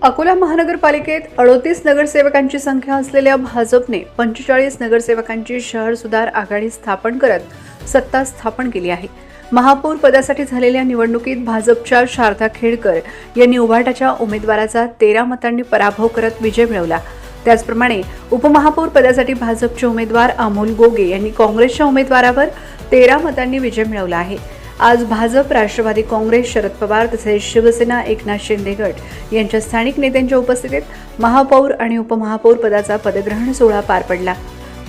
अकोला महानगरपालिकेत 38 नगरसेवकांची संख्या असलेल्या भाजपने 45 नगरसेवकांची शहर सुधार आघाडी स्थापन करत सत्ता स्थापन केली आहे। महापौर पदासाठी झालेल्या निवडणुकीत भाजपच्या शारदा खेडकर यांनी उभाटाच्या उमेदवाराचा 13 मतांनी पराभव करत विजय मिळवला। त्याचप्रमाणे उपमहापौर पदासाठी भाजपचे उमेदवार अमोल गोगे यांनी काँग्रेसच्या उमेदवारावर 13 मतांनी विजय मिळवला आहे। आज भाजप, राष्ट्रवादी काँग्रेस, शरद पवार तसेच शिवसेना, एकनाथ शिंदे गट यांच्या स्थानिक नेत्यांच्या उपस्थितीत महापौर आणि उपमहापौर पदाचा पदग्रहण सोहळा पार पडला।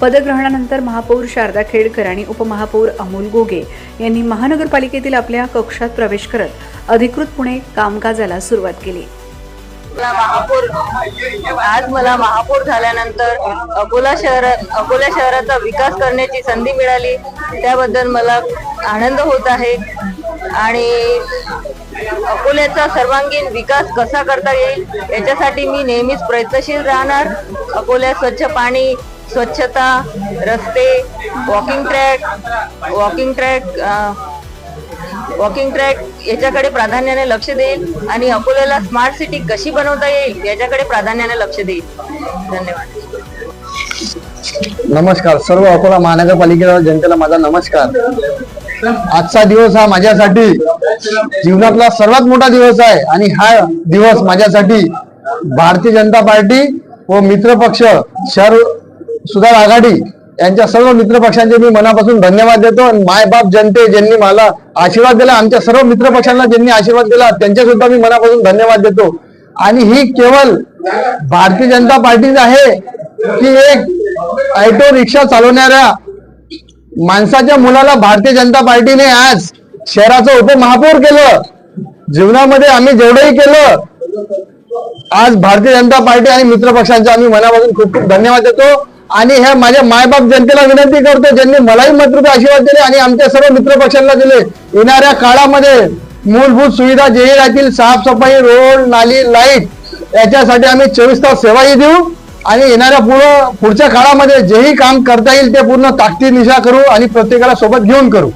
पदग्रहणानंतर महापौर शारदा खेडकर आणि उपमहापौर अमोल गोगे यांनी महानगरपालिकेतील आपल्या कक्षात प्रवेश करत अधिकृतपणे कामकाजाला सुरुवात केली। आज मला महापौर झाल्यानंतर अकोला शहराचा विकास करण्याची संधी मिळाली, त्याबद्दल मला आनंद होत आहे। आणि अकोल्याचा सर्वांगीण विकास कसा करता येईल याच्यासाठी मी नेहमीच प्रयत्नशील राहणार। अकोल्यात स्वच्छ पाणी, स्वच्छता, रस्ते, वॉकिंग ट्रॅक याच्याकडे प्राधान्याने लक्ष देईल आणि अकोल्याला स्मार्ट सिटी कशी बनवता येईल याच्याकडे प्राधान्याने लक्ष देईल। धन्यवाद। नमस्कार सर्व अकोला महानगरपालिकेच्या जनतेला माझा नमस्कार। आजचा दिवस हा माझ्यासाठी जीवनातला सर्वात मोठा दिवस आहे आणि हा दिवस माझ्यासाठी भारतीय जनता पार्टी व मित्रपक्ष शहर सुधार आघाडी यांच्या सर्व मित्रपक्षांचे मी मनापासून धन्यवाद देतो। मायबाप जनते ज्यांनी मला आशीर्वाद दिला, आमच्या सर्व मित्रपक्षांना ज्यांनी आशीर्वाद दिला त्यांच्या सुद्धा मी मनापासून धन्यवाद देतो। आणि ही केवळ भारतीय जनता पार्टीच आहे की एक ऑटो रिक्षा चालवणाऱ्या माणसाच्या मुलाला भारतीय जनता पार्टीने आज शहराचं उपमहापौर केलं। जीवनामध्ये आम्ही जेवढंही केलं, आज भारतीय जनता पार्टी आणि मित्रपक्षांचे आम्ही मनापासून खूप खूप धन्यवाद देतो। आणि ह्या माझ्या मायबाप जनतेला विनंती करतो ज्यांनी मलाही मतरूपी आशीर्वाद दिले आणि आमच्या सर्व मित्रपक्षांना दिले, येणाऱ्या काळामध्ये मूलभूत सुविधा जेही राहतील, साफसफाई, रोड, नाली, लाईट याच्यासाठी आम्ही 24 तास सेवाही देऊ आणि येणाऱ्या पुढच्या काळामध्ये जेही काम करता येईल ते पूर्ण ताकदीनिशा करू आणि प्रत्येकाला सोबत घेऊन करू।